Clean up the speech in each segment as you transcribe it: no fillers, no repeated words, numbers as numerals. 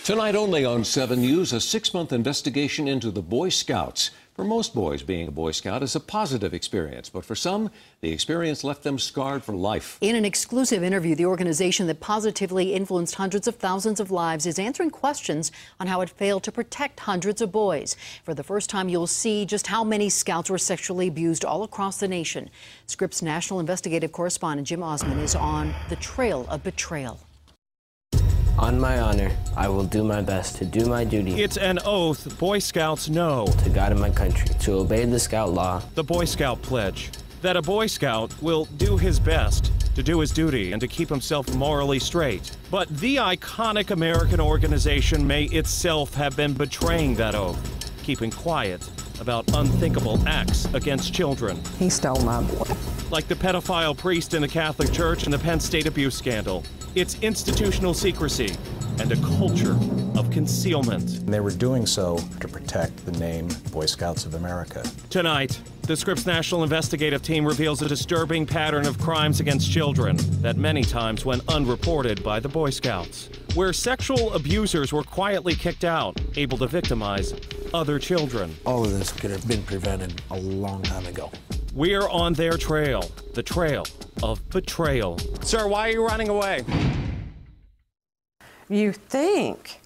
Tonight only on 7 News, a 6-month investigation into the Boy Scouts. For most boys, being a Boy Scout is a positive experience, but for some, the experience left them scarred for life. In an exclusive interview, the organization that positively influenced hundreds of thousands of lives is answering questions on how it failed to protect hundreds of boys. For the first time, you'll see just how many Scouts were sexually abused all across the nation. Scripps national investigative correspondent Jim Osman is on the trail of betrayal. On my honor, I will do my best to do my duty. It's an oath Boy Scouts know. To God and my country, to obey the Scout law. The Boy Scout pledge. That a Boy Scout will do his best to do his duty and to keep himself morally straight. But the iconic American organization may itself have been betraying that oath, keeping quiet about unthinkable acts against children. He stole my boy. Like the pedophile priest in the Catholic Church and the Penn State abuse scandal. It's institutional secrecy and a culture of concealment. And they were doing so to protect the name Boy Scouts of America. Tonight, the Scripps National Investigative Team reveals a disturbing pattern of crimes against children that many times went unreported by the Boy Scouts, where sexual abusers were quietly kicked out, able to victimize other children. All of this could have been prevented a long time ago. We're on their trail, the trail of betrayal. Sir, why are you running away? You think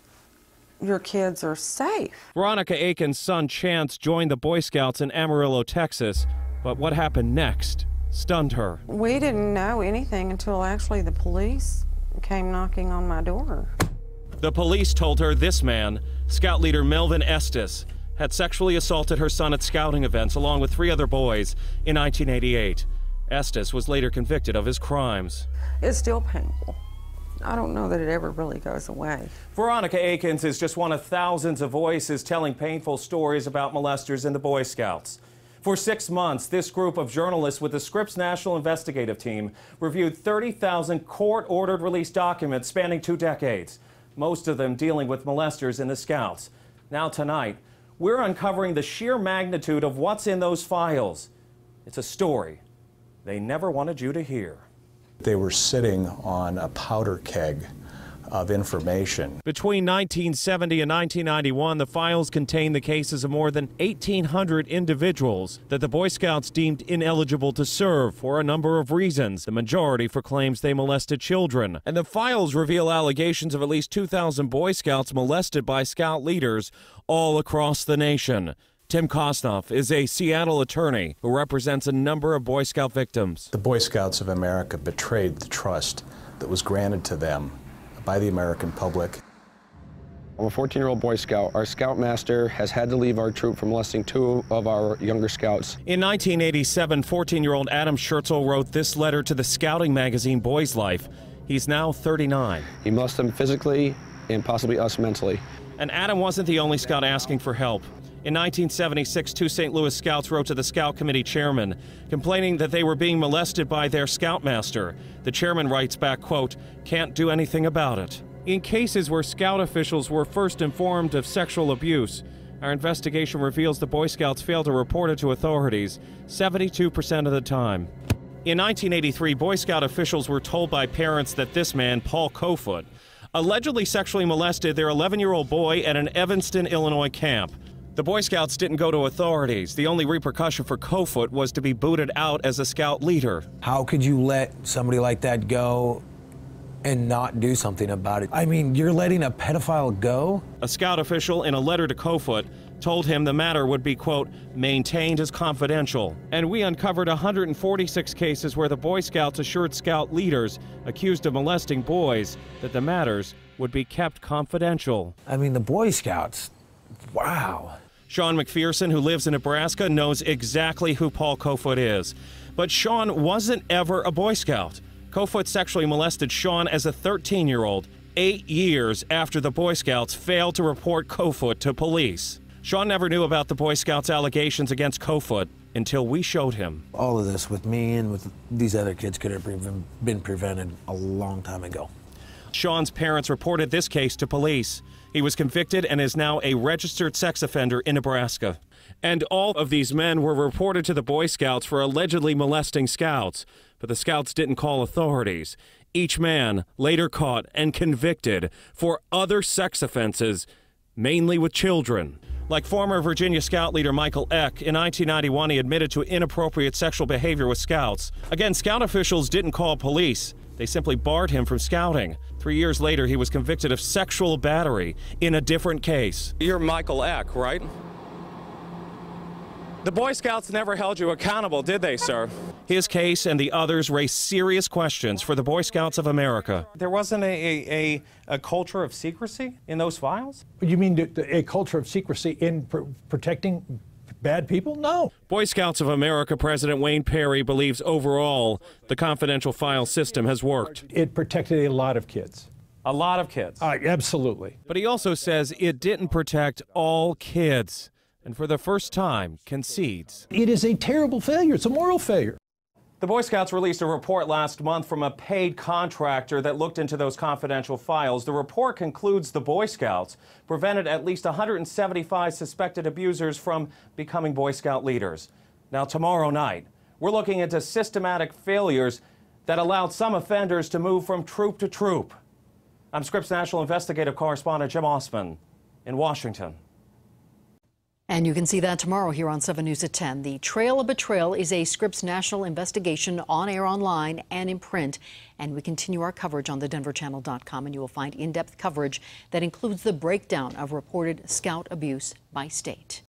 your kids are safe. Veronica Aiken's son Chance joined the Boy Scouts in Amarillo, Texas, but what happened next stunned her. We didn't know anything until actually the police came knocking on my door. The police told her this man, Scout leader Melvin Estes, had sexually assaulted her son at scouting events along with 3 other boys in 1988. Estes was later convicted of his crimes. It's still painful. I don't know that it ever really goes away. Veronica Aikens is just one of thousands of voices telling painful stories about molesters in the Boy Scouts. For 6 months, this group of journalists with the Scripps National Investigative Team reviewed 30,000 court-ordered release documents spanning 2 decades, most of them dealing with molesters in the Scouts. Now tonight, we're uncovering the sheer magnitude of what's in those files. It's a story they never wanted you to hear. They were sitting on a powder keg of information. Between 1970 and 1991, the files contain the cases of more than 1,800 individuals that the Boy Scouts deemed ineligible to serve for a number of reasons, the majority for claims they molested children. And the files reveal allegations of at least 2,000 Boy Scouts molested by Scout leaders all across the nation. Tim Kosnoff is a Seattle attorney who represents a number of Boy Scout victims. The Boy Scouts of America betrayed the trust that was granted to them by the American public. I'm a 14-year-old Boy Scout. Our Scoutmaster has had to leave our troop for molesting 2 of our younger Scouts. In 1987, 14-year-old Adam Schertzel wrote this letter to the scouting magazine Boy's Life. He's now 39. He molested them physically and possibly us mentally. And Adam wasn't the only Scout asking for help. In 1976, 2 St. Louis Scouts wrote to the Scout Committee chairman, complaining that they were being molested by their Scoutmaster. The chairman writes back, quote, "Can't do anything about it." In cases where Scout officials were first informed of sexual abuse, our investigation reveals the Boy Scouts failed to report it to authorities 72% of the time. In 1983, Boy Scout officials were told by parents that this man, Paul Kofoot, allegedly sexually molested their 11-year-old boy at an Evanston, Illinois camp. The Boy Scouts didn't go to authorities. The only repercussion for Kofoot was to be booted out as a Scout leader. How could you let somebody like that go and not do something about it? I mean, you're letting a pedophile go? A Scout official in a letter to Kofoot told him the matter would be, quote, maintained as confidential. And we uncovered 146 cases where the Boy Scouts assured Scout leaders accused of molesting boys that the matters would be kept confidential. I mean, the Boy Scouts, wow. Sean McPherson, who lives in Nebraska, knows exactly who Paul Kofoot is. But Sean wasn't ever a Boy Scout. Kofoot sexually molested Sean as a 13-year-old, 8 years after the Boy Scouts failed to report Kofoot to police. Sean never knew about the Boy Scouts' allegations against Kofoot until we showed him. All of this with me and with these other kids could have been prevented a long time ago. Sean's parents reported this case to police. He was convicted and is now a registered sex offender in Nebraska. And all of these men were reported to the Boy Scouts for allegedly molesting Scouts, but the Scouts didn't call authorities. Each man later caught and convicted for other sex offenses, mainly with children. Like former Virginia Scout leader Michael Eck, in 1991 he admitted to inappropriate sexual behavior with Scouts. Again, Scout officials didn't call police. They simply barred him from scouting. 3 years later, he was convicted of sexual battery in a different case. You're Michael Eck, right? The Boy Scouts never held you accountable, did they, sir? His case and the others raise serious questions for the Boy Scouts of America. There wasn't a culture of secrecy in those files? You mean a culture of secrecy in protecting bad people? No. Boy Scouts of America President Wayne Perry believes overall the confidential file system has worked. It protected a lot of kids. A lot of kids? Absolutely. But he also says it didn't protect all kids, and for the first time concedes. It is a terrible failure. It's a moral failure. The Boy Scouts released a report last month from a paid contractor that looked into those confidential files. The report concludes the Boy Scouts prevented at least 175 suspected abusers from becoming Boy Scout leaders. Now, tomorrow night, we're looking into systematic failures that allowed some offenders to move from troop to troop. I'm Scripps National Investigative Correspondent Jim Osman in Washington. And you can see that tomorrow here on 7 News at 10. The Trail of Betrayal is a Scripps National investigation on air, online, and in print. And we continue our coverage on thedenverchannel.com, and you will find in-depth coverage that includes the breakdown of reported Scout abuse by state.